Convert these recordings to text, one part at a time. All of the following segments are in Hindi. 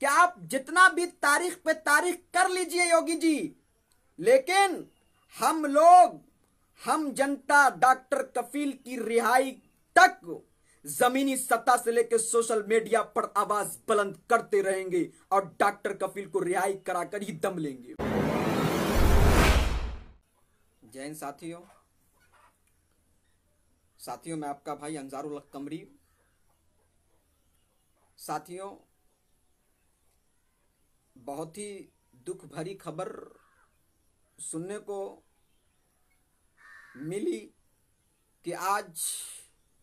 कि आप जितना भी तारीख पे तारीख कर लीजिए योगी जी, लेकिन हम जनता डॉक्टर कफील की रिहाई तक जमीनी सत्ता से लेकर सोशल मीडिया पर आवाज बुलंद करते रहेंगे और डॉक्टर कफील को रिहाई कराकर ही दम लेंगे। जय हिंद साथियों, मैं आपका भाई अंजारुल हक कमरी। साथियों, बहुत ही दुख भरी खबर सुनने को मिली कि आज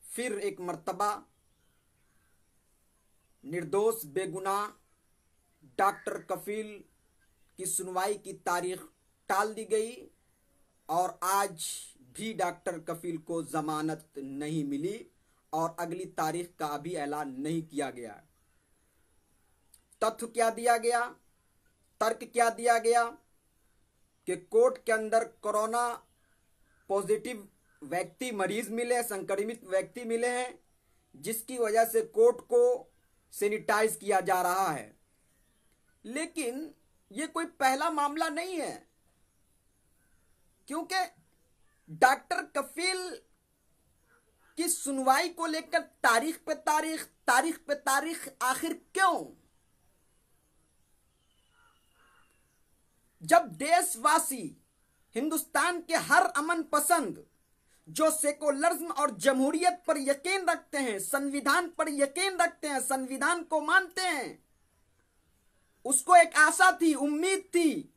फिर एक मर्तबा निर्दोष बेगुनाह डॉक्टर कफील की सुनवाई की तारीख टाल दी गई और आज भी डॉक्टर कफील को जमानत नहीं मिली और अगली तारीख का भी ऐलान नहीं किया गया। तथ्य क्या दिया गया, तर्क क्या दिया गया कि कोर्ट के अंदर कोरोना पॉजिटिव व्यक्ति मरीज मिले, संक्रमित व्यक्ति मिले हैं, जिसकी वजह से कोर्ट को सैनिटाइज किया जा रहा है। लेकिन ये कोई पहला मामला नहीं है, क्योंकि डॉक्टर कफील की सुनवाई को लेकर तारीख पे तारीख आखिर क्यों? जब देशवासी, हिंदुस्तान के हर अमन पसंद जो सेकुलरिज्म और जमहूरियत पर यकीन रखते हैं, संविधान पर यकीन रखते हैं, संविधान को मानते हैं, उसको एक आशा थी, उम्मीद थी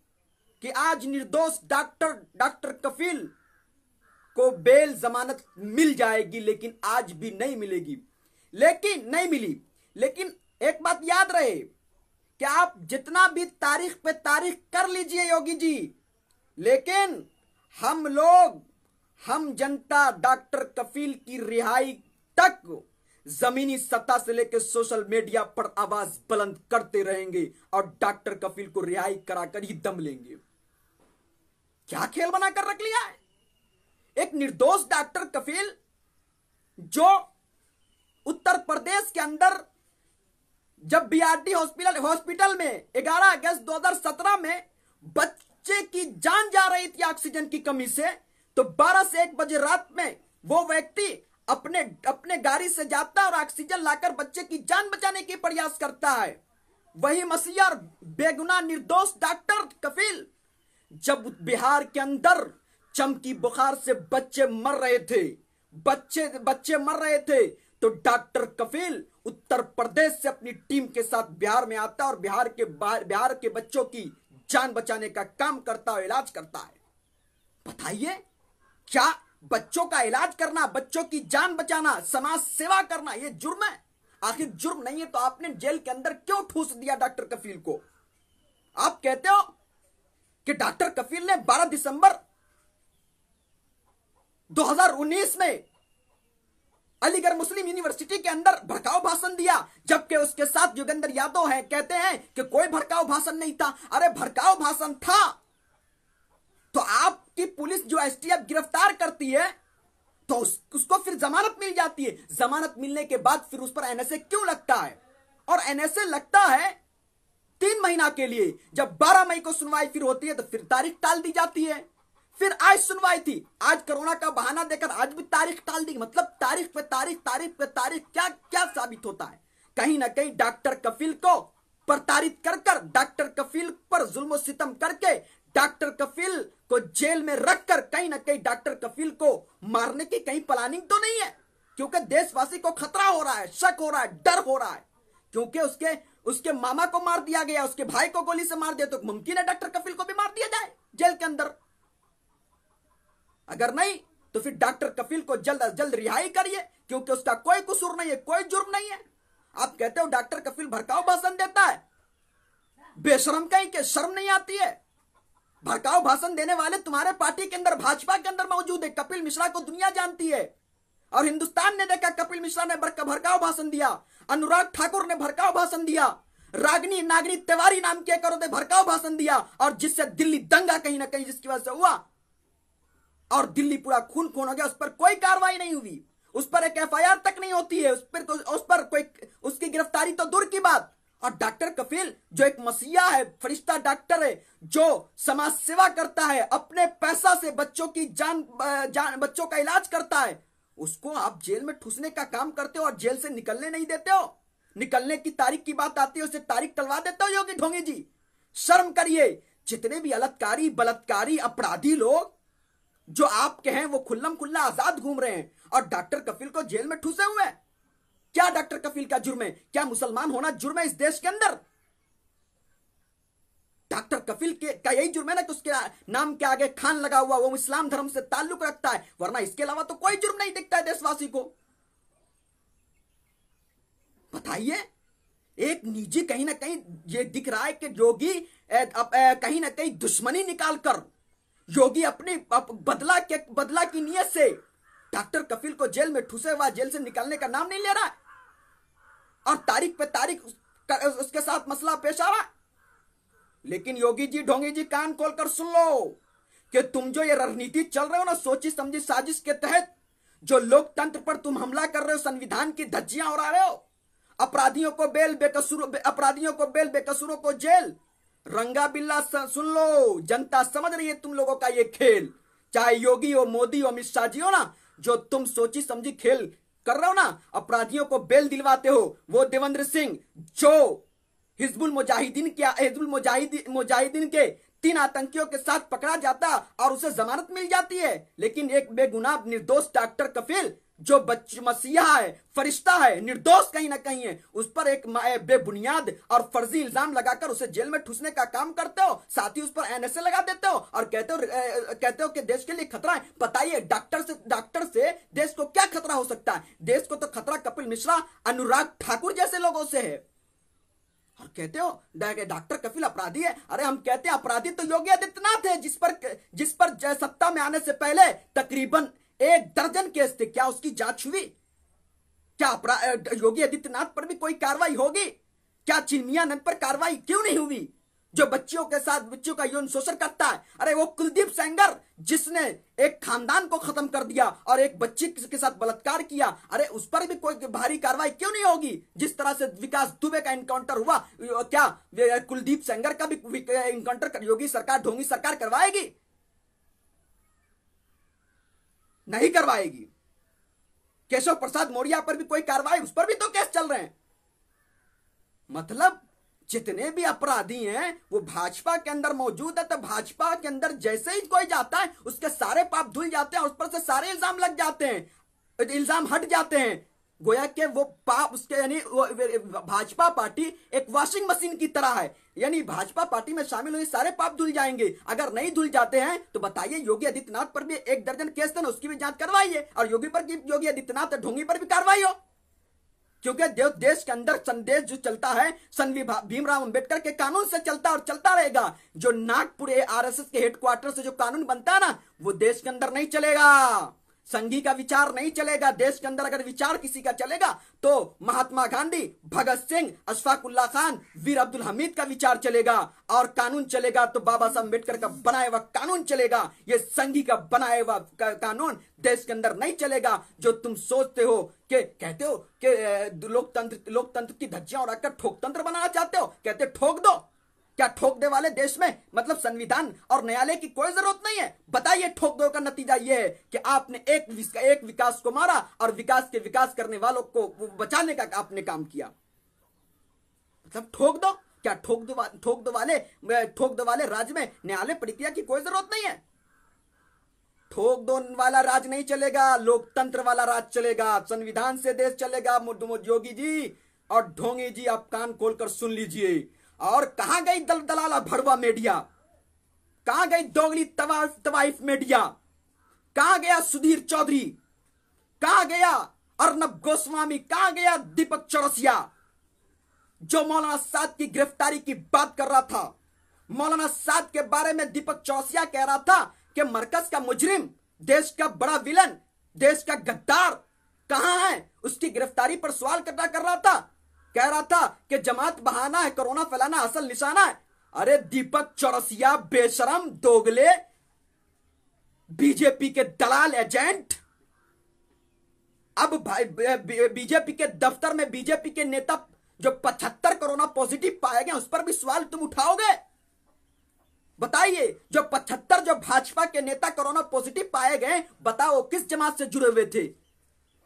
कि आज निर्दोष डॉक्टर कफील को बेल जमानत मिल जाएगी, लेकिन आज भी नहीं मिलेगी, लेकिन नहीं मिली। लेकिन एक बात याद रहे कि आप जितना भी तारीख पे तारीख कर लीजिए योगी जी, लेकिन हम जनता डॉक्टर कफील की रिहाई तक जमीनी सत्ता से लेकर सोशल मीडिया पर आवाज बुलंद करते रहेंगे और डॉक्टर कफील को रिहाई कराकर ही दम लेंगे। क्या खेल बना कर रख लिया है? एक निर्दोष डॉक्टर कफील जो उत्तर प्रदेश के अंदर जब बीआरडी हॉस्पिटल में 11 अगस्त 2017 में बच्चे की जान जा रही थी ऑक्सीजन की कमी से, तो 12 से 1 बजे रात में वो व्यक्ति अपने गाड़ी से जाता है और ऑक्सीजन लाकर बच्चे की जान बचाने की प्रयास करता है। वही मसीहा बेगुनाह निर्दोष डॉक्टर कफील जब बिहार के अंदर चमकी बुखार से बच्चे मर रहे थे, तो डॉक्टर कफील उत्तर प्रदेश से अपनी टीम के साथ बिहार में आता है और बिहार के बच्चों की जान बचाने का काम करता है, इलाज करता है। बताइए, क्या बच्चों का इलाज करना, बच्चों की जान बचाना, समाज सेवा करना ये जुर्म है? आखिर जुर्म नहीं है तो आपने जेल के अंदर क्यों ठूस दिया डॉक्टर कफील को? आप कहते हो कि डॉक्टर कफील ने 12 दिसंबर 2019 में अलीगढ़ मुस्लिम यूनिवर्सिटी के अंदर भड़काऊ भाषण दिया, जबकि उसके साथ योगेंद्र यादव हैं, कहते हैं कि कोई भड़काऊ भाषण नहीं था। अरे भड़काऊ भाषण था तो आपकी पुलिस जो एसटीएफ गिरफ्तार करती है तो उसको फिर जमानत मिल जाती है। जमानत मिलने के बाद फिर उस पर एनएसए क्यों लगता है? और एनएसए लगता है 3 महीना के लिए। जब 12 मई को सुनवाई फिर होती है तो फिर तारीख टाल दी जाती है। फिर आज सुनवाई थी, आज कोरोना का बहाना देकर आज भी तारीख टाल दी। मतलब तारीख पे तारीख क्या क्या साबित होता है? कहीं ना कहीं डॉक्टर कफील को प्रताड़ित कर डॉक्टर कफील पर जुल्म सितम करके डॉक्टर कफील को जेल में रखकर कहीं ना कहीं डॉक्टर कफील को मारने की कहीं प्लानिंग तो नहीं है, क्योंकि देशवासी को खतरा हो रहा है, शक हो रहा है, डर हो रहा है, क्योंकि उसके मामा को मार दिया गया, उसके भाई को गोली से मार दिया, तो मुमकिन है डॉक्टर कफील को भी मार दिया जाए जेल के अंदर। अगर नहीं तो फिर डॉक्टर कफील को जल्द अज जल्द रिहाई करिए, क्योंकि उसका कोई कसूर नहीं है, कोई जुर्म नहीं है। आप कहते हो डॉक्टर कफील भड़काऊ भाषण देता है, बेशरम कहीं के, शर्म नहीं आती है? भड़काऊ भाषण देने वाले तुम्हारे पार्टी के अंदर, भाजपा के अंदर मौजूद है। कपिल मिश्रा को दुनिया जानती है और हिंदुस्तान ने देखा कपिल मिश्रा ने भड़काऊ भाषण दिया, अनुराग ठाकुर ने भड़काऊ भाषण दिया, रागिनी नागनी तिवारी नाम के करो ने भड़काऊ भाषण दिया, और जिससे दिल्ली दंगा कहीं ना कहीं जिसकी वजह से हुआ और दिल्ली पूरा खून खून हो गया, उस पर कोई कार्रवाई नहीं हुई, उस पर एक एफआईआर तक नहीं होती है, उस पर कोई उसकी गिरफ्तारी तो दूर की बात। और डॉक्टर कफील जो एक मसीहा है, फरिश्ता डॉक्टर है, जो समाज सेवा करता है, अपने पैसा से बच्चों की बच्चों का इलाज करता है, उसको आप जेल में ठूसने का काम करते हो और जेल से निकलने नहीं देते हो। निकलने की तारीख की बात आती है, उसे तारीख टलवा देते हो योगी ढोंगी जी। शर्म करिए। जितने भी अलतकारी बलात्कारी अपराधी लोग जो आपके हैं वो खुल्लम खुल्ला आजाद घूम रहे हैं और डॉक्टर कफील को जेल में ठूसे हुए हैं। क्या डॉक्टर कफील का जुर्म है? क्या मुसलमान होना जुर्म है इस देश के अंदर? डॉक्टर कफील का यही जुर्म है ना कि उसके नाम के आगे खान लगा हुआ, वो इस्लाम धर्म से ताल्लुक रखता है, वरना इसके अलावा तो कोई जुर्म नहीं दिखता है देशवासी को। बताइए। एक निजी कहीं ना कहीं ये दिख रहा है कि योगी कहीं ना कहीं दुश्मनी निकालकर योगी अपनी बदला की नीयत से डॉक्टर कफील को जेल में ठूसे हुआ जेल से निकालने का नाम नहीं ले रहा है और तारीख पे तारीख उसके साथ मसला पेश आ रहा है। लेकिन योगी जी ढोंगी जी कान खोलकर सुन लो कि तुम जो ये रणनीति चल रहे हो ना, सोची समझी साजिश के तहत जो लोकतंत्र पर तुम हमला कर रहे हो, संविधान की धज्जियां उड़ा रहे हो, अपराधियों को बेल बेकसूरों को जेल, रंगा बिल्ला सुन लो, जनता समझ रही है तुम लोगों का ये खेल। चाहे योगी हो, मोदी हो, अमित शाह जी हो ना, जो तुम सोची समझी खेल कर रहे हो ना, अपराधियों को बेल दिलवाते हो। वो देवेंद्र सिंह जो हिजबुल मुजाहिदीन के 3 आतंकियों के साथ पकड़ा जाता और उसे जमानत मिल जाती है, लेकिन एक बेगुनाह निर्दोष डॉक्टर कफील जो मसीहा है, फरिश्ता है, निर्दोष कहीं ना कहीं है, उस पर एक बेबुनियाद और फर्जी इल्जाम लगाकर उसे जेल में ठूसने का काम करते हो। साथ ही उस पर एनएसए लगा देते हो और कहते हो कि देश के लिए खतरा है। बताइए डॉक्टर से देश को क्या खतरा हो सकता है? देश को तो खतरा कपिल मिश्रा, अनुराग ठाकुर जैसे लोगों से है। और कहते हो डॉक्टर कफील अपराधी है। अरे हम कहते हैं अपराधी तो योगी आदित्यनाथ है, जिस पर सत्ता में आने से पहले तकरीबन 1 दर्जन केस थे। क्या उसकी जांच हुई? क्या योगी आदित्यनाथ पर भी कोई कार्रवाई होगी? क्या चिन्मयानंद पर कार्रवाई क्यों नहीं हुई, जो बच्चियों का यौन शोषण करता है? अरे वो कुलदीप सेंगर जिसने एक खानदान को खत्म कर दिया और एक बच्ची के साथ बलात्कार किया, अरे उस पर भी कोई भारी कार्रवाई क्यों नहीं होगी? जिस तरह से विकास दुबे का एनकाउंटर हुआ, क्या कुलदीप सेंगर का भी एनकाउंटर योगी सरकार, ढोंगी सरकार करवाएगी? नहीं करवाएगी। केशव प्रसाद मौर्य पर भी कोई कार्रवाई, उस पर भी तो केस चल रहे हैं। मतलब जितने भी अपराधी हैं वो भाजपा के अंदर मौजूद है, तो भाजपा के अंदर जैसे ही कोई जाता है उसके सारे पाप धुल जाते हैं और उस पर से सारे इल्जाम लग जाते हैं, इल्जाम हट जाते हैं। गोया के वो पाप उसके यानी भाजपा पार्टी एक वॉशिंग मशीन की तरह है, यानी भाजपा पार्टी में शामिल हुए सारे पाप धुल जाएंगे। अगर नहीं धुल जाते हैं तो बताइए, योगी आदित्यनाथ पर भी 1 दर्जन केस थे ना, उसकी भी जांच करवाइए और योगी आदित्यनाथ ढोंगी पर भी कार्रवाई हो। क्योंकि देश के अंदर संदेश जो चलता है भीमराव अंबेडकर के कानून से चलता और चलता रहेगा। जो नागपुर आरएसएस के हेडक्वार्टर से जो कानून बनता है ना, वो देश के अंदर नहीं चलेगा। संघी का विचार नहीं चलेगा देश के अंदर। अगर विचार किसी का चलेगा तो महात्मा गांधी, भगत सिंह, अशफाकुल्ला खान, वीर अब्दुल हमीद का विचार चलेगा और कानून चलेगा तो बाबा साहब अम्बेडकर का बनाया हुआ कानून चलेगा। ये संघी का बनाया हुआ कानून देश के अंदर नहीं चलेगा। जो तुम सोचते हो कि कहते हो कि लोकतंत्र की धज्जियां उड़ाकर ठोकतंत्र बनाना चाहते हो, कहते ठोक दो। क्या ठोक दे वाले देश में मतलब संविधान और न्यायालय की कोई जरूरत नहीं है? बताइए, ठोक दो का नतीजा यह है कि आपने एक विकास को मारा और विकास करने वालों को बचाने का आपने काम किया। मतलब ठोक दो। क्या ठोक दो वाले राज्य में न्यायालय प्रक्रिया की कोई जरूरत नहीं है। ठोक दो वाला राज नहीं चलेगा, लोकतंत्र वाला राज चलेगा, संविधान से देश चलेगा। योगी जी और ढोंगी जी, आप कान खोलकर सुन लीजिए। और कहां गई दलाला भड़वा मीडिया? कहां गई दोगली तवाइफ मीडिया? कहां गया सुधीर चौधरी? कहां गया अर्नब गोस्वामी? कहां गया दीपक चौरसिया जो मौलाना साद की गिरफ्तारी की बात कर रहा था? मौलाना साद के बारे में दीपक चौरसिया कह रहा था कि मरकज का मुजरिम, देश का बड़ा विलन, देश का गद्दार कहां है? उसकी गिरफ्तारी पर सवाल कर रहा था। कह रहा था कि जमात बहाना है, कोरोना फैलाना असल निशाना है। अरे दीपक चौरसिया बेशरम, दोगले, बीजेपी के दलाल एजेंट, अब बीजेपी के दफ्तर में बीजेपी के नेता जो 75 कोरोना पॉजिटिव पाए गए उस पर भी सवाल तुम उठाओगे? बताइए, जो 75 जो भाजपा के नेता कोरोना पॉजिटिव पाए गए, बताओ किस जमात से जुड़े हुए थे?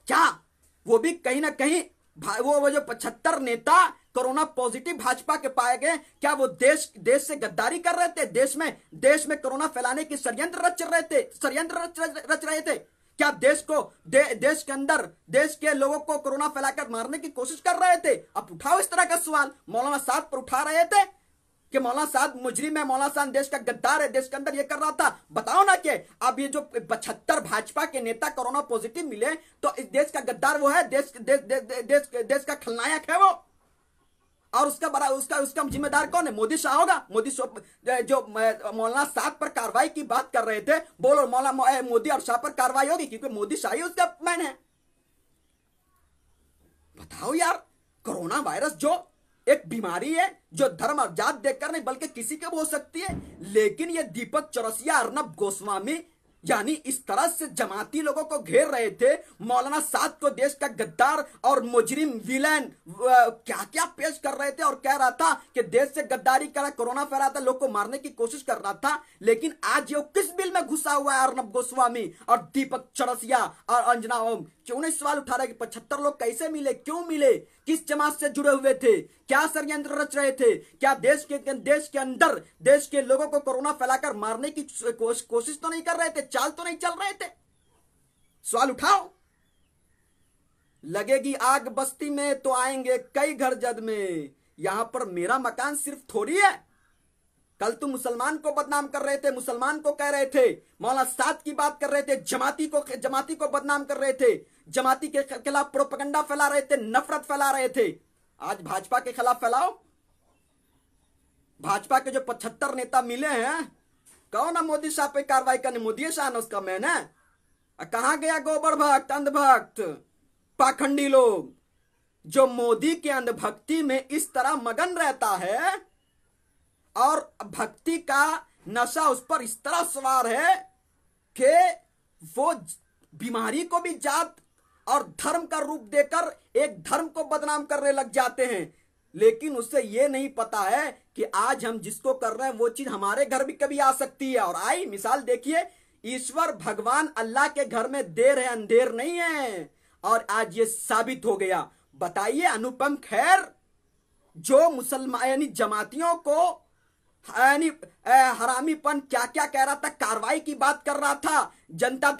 क्या वो भी कहीं ना कहीं वो जो 75 नेता कोरोना पॉजिटिव भाजपा के पाए गए, क्या वो देश से गद्दारी कर रहे थे? देश में कोरोना फैलाने की षड्यंत्र रच रहे थे? क्या देश के अंदर देश के लोगों को कोरोना फैलाकर मारने की कोशिश कर रहे थे? अब उठाओ इस तरह का सवाल। मौलाना साद पर उठा रहे थे कि मौलाना साद मुजरिम है, मौलाना साद देश का गद्दार है, देश के अंदर ये कर रहा था। बताओ ना कि अब ये जो 75 भाजपा के नेता कोरोना पॉजिटिव मिले, तो इस देश का गद्दार वो है, देश का खलनायक है वो, और उसका जिम्मेदार कौन है? मोदी शाह होगा। मोदी जो मौलाना साद पर कार्रवाई की बात कर रहे थे, बोलो मौलाना मोदी और शाह पर कार्रवाई होगी, क्योंकि मोदी शाह ही उसका मैन है। बताओ यार, कोरोना वायरस जो एक बीमारी है, जो धर्म और जात देखकर नहीं बल्कि किसी के भी हो सकती है, लेकिन ये दीपक चौरसिया, अर्नब गोस्वामी यानी इस तरह से जमाती लोगों को घेर रहे थे। मौलाना साद को देश का गद्दार और मुजरिम विलेन क्या क्या पेश कर रहे थे, और कह रहा था कि देश से गद्दारी करा, कोरोना फैला था, लोग को मारने की कोशिश कर रहा था। लेकिन आज ये किस बिल में घुसा हुआ है? अर्नब गोस्वामी और दीपक चौरसिया और अंजना ओम क्यों नहीं सवाल उठा रहे कि 75 लोग कैसे मिले, क्यों मिले, किस जमात से जुड़े हुए थे, क्या षड्यंत्र रच रहे थे? क्या देश के अंदर देश के लोगों को कोरोना फैलाकर मारने की कोशिश तो नहीं कर रहे थे, चाल तो नहीं चल रहे थे? सवाल उठाओ। लगेगी आग बस्ती में तो आएंगे कई घर जद में, यहां पर मेरा मकान सिर्फ थोड़ी है। कल तुम मुसलमान को बदनाम कर रहे थे, मुसलमान को कह रहे थे, मौलाना साद की बात कर रहे थे, जमाती को बदनाम कर रहे थे, जमाती के खिलाफ प्रोपेगेंडा फैला रहे थे, नफरत फैला रहे थे। आज भाजपा के खिलाफ फैलाओ। भाजपा के जो 75 नेता मिले हैं, कहो ना मोदी शाह पे कार्रवाई करने, मोदी शाह उसका मैन है। कहां गया गोबर भक्त, अंधभक्त, पाखंडी लोग, जो मोदी के अंधभक्ति में इस तरह मगन रहता है और भक्ति का नशा उस पर इस तरह सवार है कि वो बीमारी को भी जात और धर्म का रूप देकर एक धर्म को बदनाम करने लग जाते हैं। लेकिन उसे ये नहीं पता है कि आज हम जिसको कर रहे हैं वो चीज हमारे घर भी कभी आ सकती है। और आई मिसाल देखिए, ईश्वर भगवान अल्लाह के घर में देर है, अंधेर नहीं है, और आज ये साबित हो गया। बताइए, अनुपम खेर जो मुसलमान यानी जमातियों को यानी हरामीपन क्या क्या कह रहा था, कार्रवाई की बात कर रहा था, जनता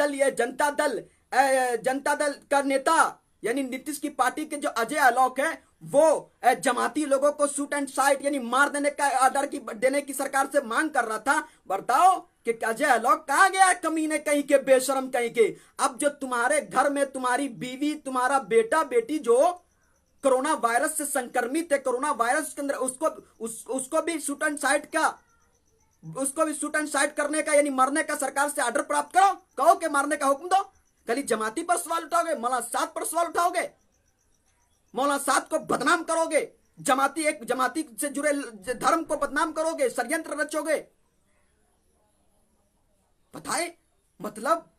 दल का नेता यानी नीतीश की पार्टी के जो अजय आलोक है, वो जमाती लोगों को शूट एंड साइट यानी मार देने का ऑर्डर देने की सरकार से मांग कर रहा था। बताओ कि अजय आलोक कहां गया, कमीने कहीं के, बेशरम कहीं के। अब जो तुम्हारे घर में तुम्हारी बीवी, तुम्हारा बेटा बेटी जो कोरोना वायरस से संक्रमित है, कोरोना वायरस के अंदर उसको भी शूट एंड साइट करने का यानी मरने का सरकार से ऑर्डर प्राप्त करो, कहो कि मारने का हुक्म दो। कल जमाती पर सवाल उठाओगे, मौलाना साद पर सवाल उठाओगे, मौलाना साद को बदनाम करोगे, जमाती से जुड़े धर्म को बदनाम करोगे, षड्यंत्र रचोगे। बताए मतलब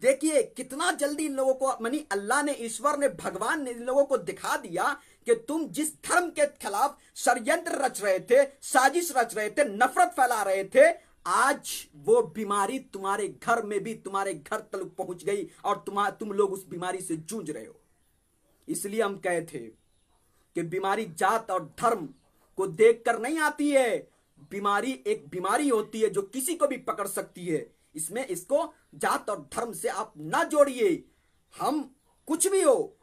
देखिए कितना जल्दी इन लोगों को मानी अल्लाह ने, ईश्वर ने, भगवान ने इन लोगों को दिखा दिया कि तुम जिस धर्म के खिलाफ षड्यंत्र रच रहे थे, साजिश रच रहे थे, नफरत फैला रहे थे, आज वो बीमारी तुम्हारे घर में भी, तुम्हारे घर तक पहुंच गई और तुम लोग उस बीमारी से जूझ रहे हो। इसलिए हम कहे थे कि बीमारी जात और धर्म को देखकर नहीं आती है, बीमारी एक बीमारी होती है जो किसी को भी पकड़ सकती है। इसमें इसको जात और धर्म से आप ना जोड़िए। हम कुछ भी हो,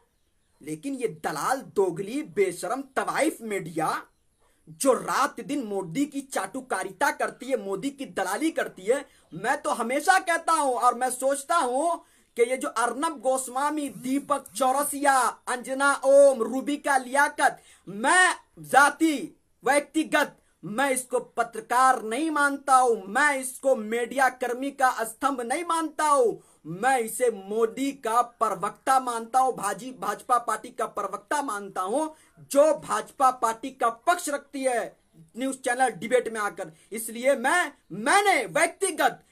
लेकिन ये दलाल, दोगली, बेशरम तवाइफ मीडिया जो रात दिन मोदी की चाटुकारिता करती है, मोदी की दलाली करती है, मैं तो हमेशा कहता हूं और मैं सोचता हूं कि ये जो अर्नब गोस्वामी, दीपक चौरसिया, अंजना ओम, रूबिका लियाकत, मैं जाति व्यक्तिगत मैं इसको पत्रकार नहीं मानता हूं, मैं इसको मीडिया कर्मी का स्तंभ नहीं मानता हूं, मैं इसे मोदी का प्रवक्ता मानता हूं, भाजपा पार्टी का प्रवक्ता मानता हूं, जो भाजपा पार्टी का पक्ष रखती है न्यूज चैनल डिबेट में आकर। इसलिए मैंने व्यक्तिगत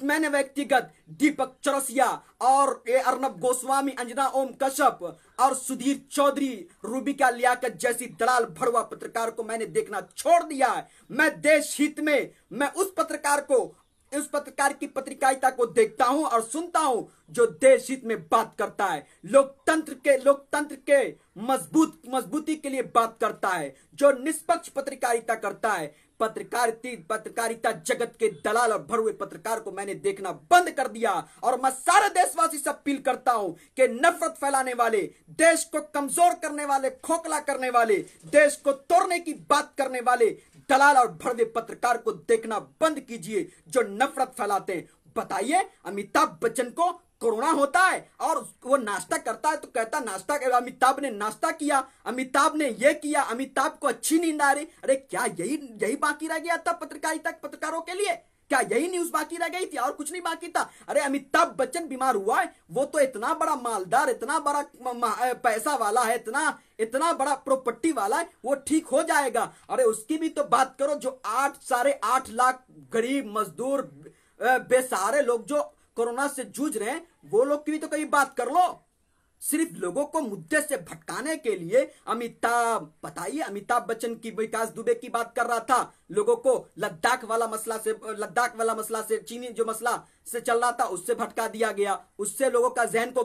मैंने व्यक्तिगत दीपक चौरसिया और ए अर्नब गोस्वामी, अंजना ओम कश्यप और सुधीर चौधरी, रूबिका लियाकत जैसी दलाल भड़वा पत्रकार को मैंने देखना छोड़ दिया है। मैं देश हित में मैं उस पत्रकार की पत्रकारिता को देखता हूं और सुनता हूं जो देश हित में बात करता है, लोकतंत्र के मजबूती के लिए बात करता है, जो निष्पक्ष पत्रकारिता करता है। पत्रकारिता जगत के दलाल और भड़वे पत्रकार को मैंने देखना बंद कर दिया और मैं सारे देशवासी से अपील करता हूं कि नफरत फैलाने वाले, देश को कमजोर करने वाले, खोखला करने वाले, देश को तोड़ने की बात करने वाले दलाल और भड़वे पत्रकार को देखना बंद कीजिए जो नफरत फैलाते हैं। बताइए, अमिताभ बच्चन को कोरोना होता है और वो नाश्ता करता है तो कहता नाश्ता, अमिताभ ने नाश्ता किया, अमिताभ ने ये किया, अमिताभ को अच्छी नींद आ रही। अरे क्या यही बाकी रह गया था पत्रकारों के लिए? क्या यही न्यूज बाकी रह गई थी और कुछ नहीं बाकी था? अरे अमिताभ बच्चन बीमार हुआ है, वो तो इतना बड़ा मालदार, इतना बड़ा पैसा वाला है, इतना बड़ा प्रॉपर्टी वाला है, वो ठीक हो जाएगा। अरे उसकी भी तो बात करो जो 8.5 लाख गरीब मजदूर बेसहारे लोग जो कोरोना से जूझ रहे हैं, वो लोग की भी तो कहीं बात कर लो। सिर्फ लोगों को मुद्दे से भटकाने के लिए बताइए, अमिताभ बच्चन की विकास दुबे की बात कर रहा था, लोगों को लद्दाख वाला मसला से चीनी जो मसला से चल रहा था उससे भटका दिया गया, उससे लोगों का जहन को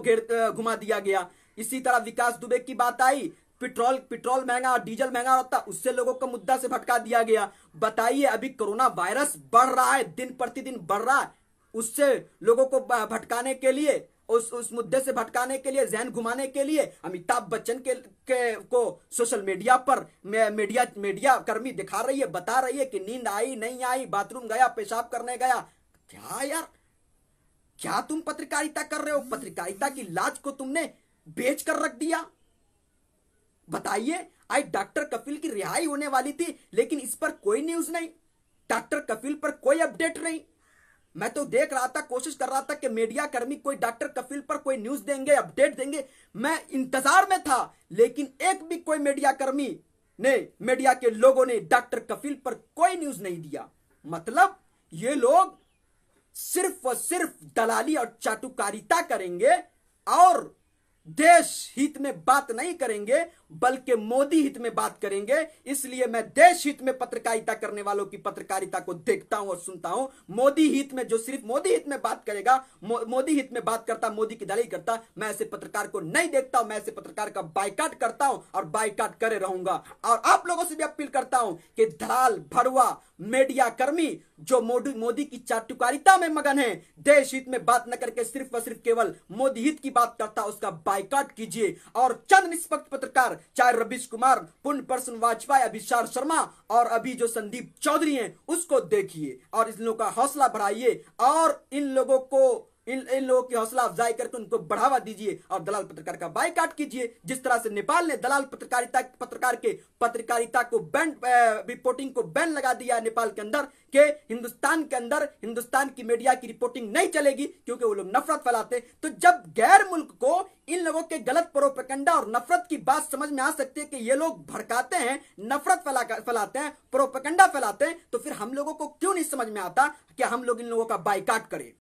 घुमा दिया गया। इसी तरह विकास दुबे की बात आई, पेट्रोल महंगा और डीजल महंगा होता, उससे लोगों को मुद्दा से भटका दिया गया। बताइए, अभी कोरोना वायरस बढ़ रहा है, दिन प्रतिदिन बढ़ रहा है, उससे लोगों को भटकाने के लिए, उस मुद्दे से भटकाने के लिए, जहन घुमाने के लिए अमिताभ बच्चन को सोशल मीडिया पर मीडिया कर्मी दिखा रही है, बता रही है कि नींद आई नहीं आई, बाथरूम गया, पेशाब करने गया। क्या यार, क्या तुम पत्रकारिता कर रहे हो? पत्रकारिता की लाज को तुमने बेच कर रख दिया। बताइए, आज डॉक्टर कपिल की रिहाई होने वाली थी लेकिन इस पर कोई न्यूज नहीं, डॉक्टर कपिल पर कोई अपडेट नहीं। मैं तो देख रहा था, कोशिश कर रहा था कि मीडिया कर्मी कोई डॉक्टर कपिल पर कोई न्यूज देंगे, अपडेट देंगे, मैं इंतजार में था, लेकिन एक भी कोई मीडिया कर्मी ने, मीडिया के लोगों ने डॉक्टर कपिल पर कोई न्यूज नहीं दिया। मतलब ये लोग सिर्फ और सिर्फ दलाली और चाटुकारिता करेंगे और देश हित में बात नहीं करेंगे बल्कि मोदी हित में बात करेंगे। इसलिए मैं देश हित में पत्रकारिता करने वालों की पत्रकारिता को देखता हूं और सुनता हूं। मोदी हित में जो सिर्फ मोदी हित में बात करेगा, मोदी हित में बात करता, मोदी की दलाली करता, मैं ऐसे पत्रकार को नहीं देखता हूं। मैं ऐसे पत्रकार का बायकॉट करता हूं और बायकॉट करे रहूंगा। और आप लोगों से भी अपील करता हूं कि दलाल भड़वा मीडिया कर्मी जो मोदी की चाटुकारिता में मगन है, देश हित में बात न करके सिर्फ और सिर्फ केवल मोदी हित की बात करता, उसका बायकॉट कीजिए। और चंद निष्पक्ष पत्रकार, चाहे रवीश कुमार, पुण्य पर्सन वाजपेयी, अभिषार शर्मा और अभी जो संदीप चौधरी हैं, उसको देखिए और इन लोगों का हौसला बढ़ाइए और इन लोगों की हौसला अफजाई करके उनको बढ़ावा दीजिए और दलाल पत्रकार का बायकॉट कीजिए। जिस तरह से नेपाल ने दलाल पत्रकार के पत्रकारिता को बैन, रिपोर्टिंग को बैन लगा दिया नेपाल के अंदर, के हिंदुस्तान के अंदर हिंदुस्तान की मीडिया की रिपोर्टिंग नहीं चलेगी क्योंकि वो लोग नफरत फैलाते। तो जब गैर मुल्क को इन लोगों के गलत प्रोपेगेंडा और नफरत की बात समझ में आ सकती है कि ये लोग भड़काते हैं, नफरत फैलाते हैं, प्रोपेगेंडा फैलाते हैं, तो फिर हम लोगों को क्यों नहीं समझ में आता कि हम लोग इन लोगों का बायकॉट करें।